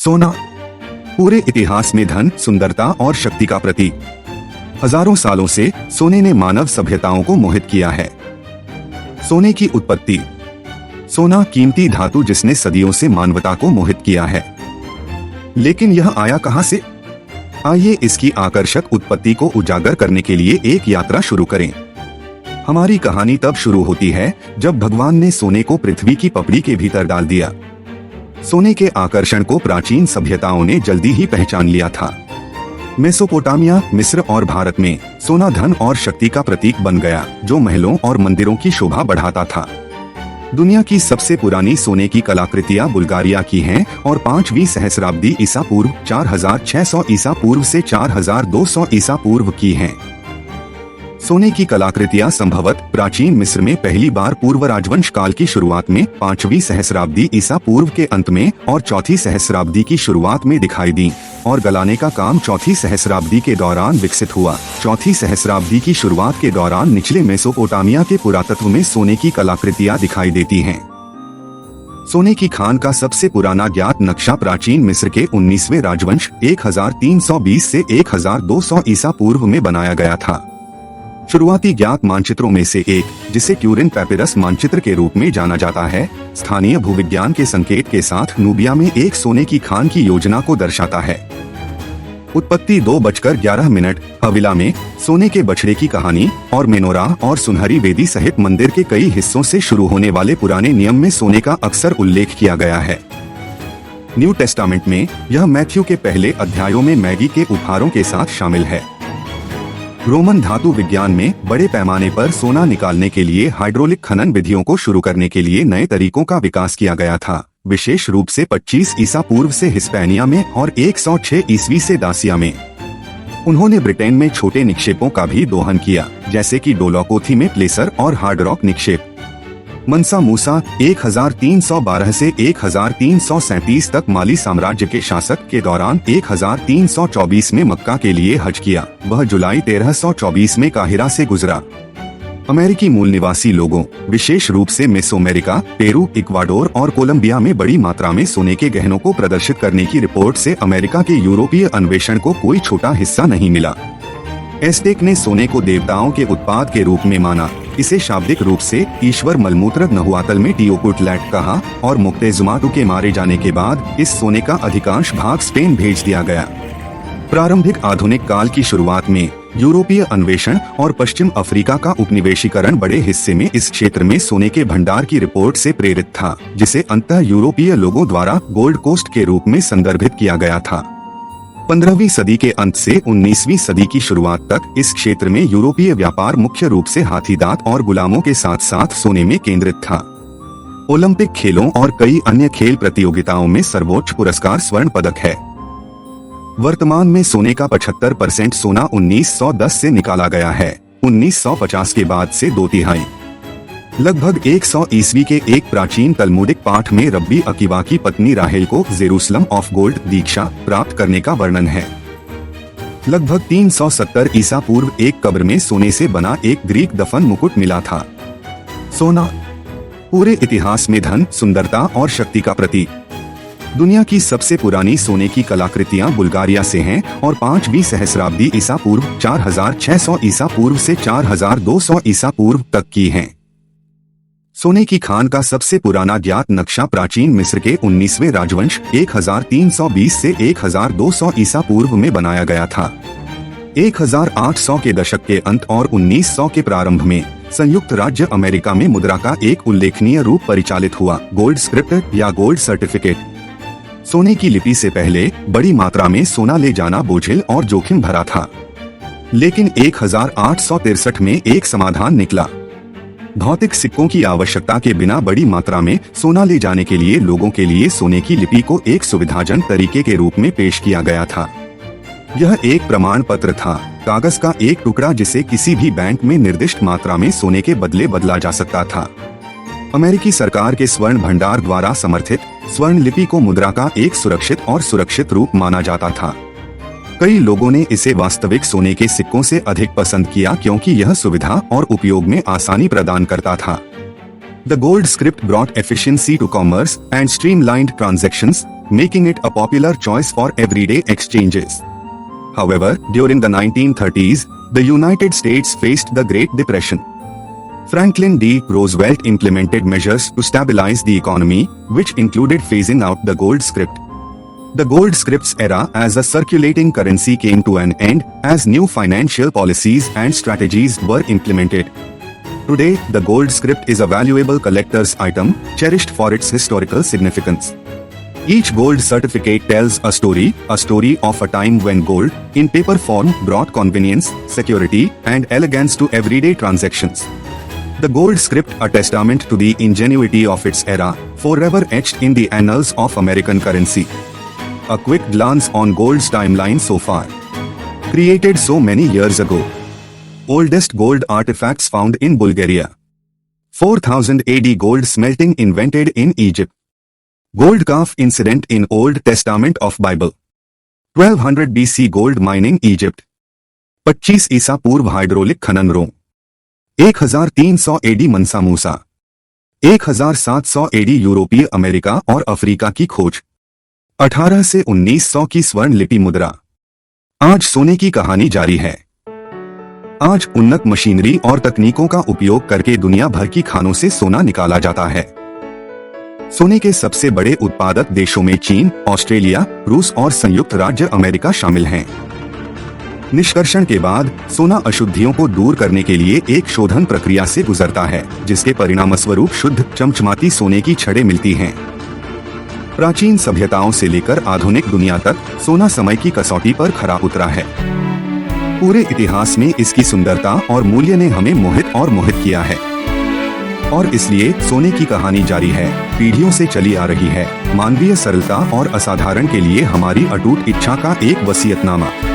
सोना पूरे इतिहास में धन, सुंदरता और शक्ति का प्रतीक। हजारों सालों से सोने ने मानव सभ्यताओं को मोहित किया है। सोने की उत्पत्ति। सोना कीमती धातु जिसने सदियों से मानवता को मोहित किया है। लेकिन यह आया कहां से? आइए इसकी आकर्षक उत्पत्ति को उजागर करने के लिए एक यात्रा शुरू करें। हमारी कहानी तब शुरू होती है जब भगवान ने सोने को पृथ्वी की पपड़ी के भीतर डाल दिया। सोने के आकर्षण को प्राचीन सभ्यताओं ने जल्दी ही पहचान लिया था। मेसोपोटामिया, मिस्र और भारत में सोना धन और शक्ति का प्रतीक बन गया, जो महलों और मंदिरों की शोभा बढ़ाता था। दुनिया की सबसे पुरानी सोने की कलाकृतियां बुल्गारिया की हैं और 5वीं सहस्राब्दी ईसा पूर्व 4600 ईसा पूर्व से 4200 ईसा पूर्व की हैं। सोने की कलाकृतियां संभवत प्राचीन मिस्र में पहली बार पूर्व राजवंश काल की शुरुआत में 5वीं सहस्राब्दी ईसा पूर्व के अंत में और 4वीं सहस्राब्दी की शुरुआत में दिखाई दी और गलाने का काम 4वीं सहस्राब्दी के दौरान विकसित हुआ। 4वीं सहस्राब्दी की शुरुआत के दौरान निचले मेसोपोटामिया के पुरातत्व में सोने की कलाकृतियां दिखाई देती हैं। सोने की खान का सबसे पुराना ज्ञात नक्शा प्राचीन मिस्र के 19वें राजवंश 1320 से 1200 ईसा पूर्व में बनाया गया था। शुरुआती ज्ञात मानचित्रों में से एक, जिसे ट्यूरिन पैपिरस मानचित्र के रूप में जाना जाता है, स्थानीय भूविज्ञान के संकेत के साथ नूबिया में एक सोने की खान की योजना को दर्शाता है। उत्पत्ति 2:11 हविला में सोने के बछड़े की कहानी और मेनोरा और सुनहरी वेदी सहित मंदिर के कई हिस्सों से शुरू होने वाले पुराने नियम में सोने का अक्सर उल्लेख किया गया है। न्यू टेस्टामेंट में यह मैथ्यू के पहले अध्यायों में मैगी के उपहारों के साथ शामिल है। रोमन धातु विज्ञान में बड़े पैमाने पर सोना निकालने के लिए हाइड्रोलिक खनन विधियों को शुरू करने के लिए नए तरीकों का विकास किया गया था, विशेष रूप से 25 ईसा पूर्व से हिस्पैनिया में और 106 ईस्वी से दासिया में। उन्होंने ब्रिटेन में छोटे निक्षेपों का भी दोहन किया, जैसे कि डोलोकोथी में प्लेसर और हार्ड रॉक निक्षेप। मनसा मूसा 1312 से 1337 तक माली साम्राज्य के शासक के दौरान 1324 में मक्का के लिए हज किया। वह जुलाई 1324 में काहिरा से गुजरा। अमेरिकी मूल निवासी लोगों, विशेष रूप से मेसोअमेरिका, पेरू, इक्वाडोर और कोलंबिया में बड़ी मात्रा में सोने के गहनों को प्रदर्शित करने की रिपोर्ट से अमेरिका के यूरोपीय अन्वेषण को कोई छोटा हिस्सा नहीं मिला। एस्टेक ने सोने को देवताओं के उत्पाद के रूप में माना। इसे शाब्दिक रूप से ईश्वर मलमूत्र नहुआतल में टियोकुटलैट कहा और मोक्तेजुमाटू के मारे जाने के बाद इस सोने का अधिकांश भाग स्पेन भेज दिया गया। प्रारंभिक आधुनिक काल की शुरुआत में यूरोपीय अन्वेषण और पश्चिम अफ्रीका का उपनिवेशीकरण बड़े हिस्से में इस क्षेत्र में सोने के भंडार की रिपोर्ट से प्रेरित था, जिसे अंततः यूरोपीय लोगों द्वारा गोल्ड कोस्ट के रूप में संदर्भित किया गया था। 15वीं सदी के अंत से 19वीं सदी की शुरुआत तक इस क्षेत्र में यूरोपीय व्यापार मुख्य रूप से हाथीदांत और गुलामों के साथ साथ सोने में केंद्रित था। ओलंपिक खेलों और कई अन्य खेल प्रतियोगिताओं में सर्वोच्च पुरस्कार स्वर्ण पदक है। वर्तमान में सोने का 75% सोना 1910 से निकाला गया है। 1950 के बाद से 2/3। लगभग 100 ईस्वी के एक प्राचीन तलमुदिक पाठ में रब्बी अकीबा की पत्नी राहेल को जेरूसलम ऑफ गोल्ड दीक्षा प्राप्त करने का वर्णन है। लगभग 370 ईसा पूर्व एक कब्र में सोने से बना एक ग्रीक दफन मुकुट मिला था। सोना पूरे इतिहास में धन, सुंदरता और शक्ति का प्रतीक। दुनिया की सबसे पुरानी सोने की कलाकृतियां बुल्गारिया से हैं और 5वीं सहस्राब्दी ईसा पूर्व 4600 ईसा पूर्व से 4200 ईसा पूर्व तक की हैं। सोने की खान का सबसे पुराना ज्ञात नक्शा प्राचीन मिस्र के 19वें राजवंश 1320 से 1200 ईसा पूर्व में बनाया गया था। 1800 के दशक के अंत और 1900 के प्रारंभ में संयुक्त राज्य अमेरिका में मुद्रा का एक उल्लेखनीय रूप परिचालित हुआ, गोल्ड स्क्रिप्ट या गोल्ड सर्टिफिकेट। सोने की लिपि से पहले बड़ी मात्रा में सोना ले जाना बोझिल और जोखिम भरा था, लेकिन 1863 में एक समाधान निकला। भौतिक सिक्कों की आवश्यकता के बिना बड़ी मात्रा में सोना ले जाने के लिए लोगों के लिए सोने की लिपि को एक सुविधाजनक तरीके के रूप में पेश किया गया था। यह एक प्रमाण पत्र था, कागज का एक टुकड़ा जिसे किसी भी बैंक में निर्दिष्ट मात्रा में सोने के बदले बदला जा सकता था। अमेरिकी सरकार के स्वर्ण भंडार द्वारा समर्थित स्वर्ण लिपि को मुद्रा का एक सुरक्षित और सुरक्षित रूप माना जाता था। कई लोगों ने इसे वास्तविक सोने के सिक्कों से अधिक पसंद किया क्योंकि यह सुविधा और उपयोग में आसानी प्रदान करता था। The gold script brought efficiency to commerce and streamlined transactions, making it a popular choice for everyday exchanges. However, during the 1930s, the United States faced the Great Depression. Franklin D. Roosevelt implemented measures to stabilize the economy, which included phasing out the gold script. The gold scripts era as a circulating currency came to an end as new financial policies and strategies were implemented. Today, the gold script is a valuable collector's item, cherished for its historical significance. Each gold certificate tells a story of a time when gold, in paper form, brought convenience, security, and elegance to everyday transactions. The gold script, a testament to the ingenuity of its era, forever etched in the annals of American currency. A quick glance on gold's timeline so far. Created so many years ago. Oldest gold artifacts found in Bulgaria. 4000 AD gold smelting invented in Egypt. Gold calf incident in Old Testament of Bible. 1200 BC gold mining Egypt. 25 ईसा पूर्व hydraulic खनन रोम. 1300 AD मनसा मूसा. 1700 AD यूरोपीय America और Africa की खोज. 18 से 1900 की स्वर्ण लिपि मुद्रा. आज सोने की कहानी जारी है. आज उन्नत मशीनरी और तकनीकों का उपयोग करके दुनिया भर की खानों से सोना निकाला जाता है. सोने के सबसे बड़े उत्पादक देशों में चीन, ऑस्ट्रेलिया, रूस और संयुक्त राज्य अमेरिका शामिल हैं. निष्कर्षण के बाद सोना अशुद्धियों को दूर करने के लिए एक शोधन प्रक्रिया से गुजरता है, जिसके परिणामस्वरूप शुद्ध चमचमाती सोने की छड़ें मिलती हैं. प्राचीन सभ्यताओं से लेकर आधुनिक दुनिया तक सोना समय की कसौटी पर खरा उतरा है. पूरे इतिहास में इसकी सुंदरता और मूल्य ने हमें मोहित किया है. और इसलिए सोने की कहानी जारी है, पीढ़ियों से चली आ रही है. मानवीय सरलता और असाधारण के लिए हमारी अटूट इच्छा का एक वसीयतनामा.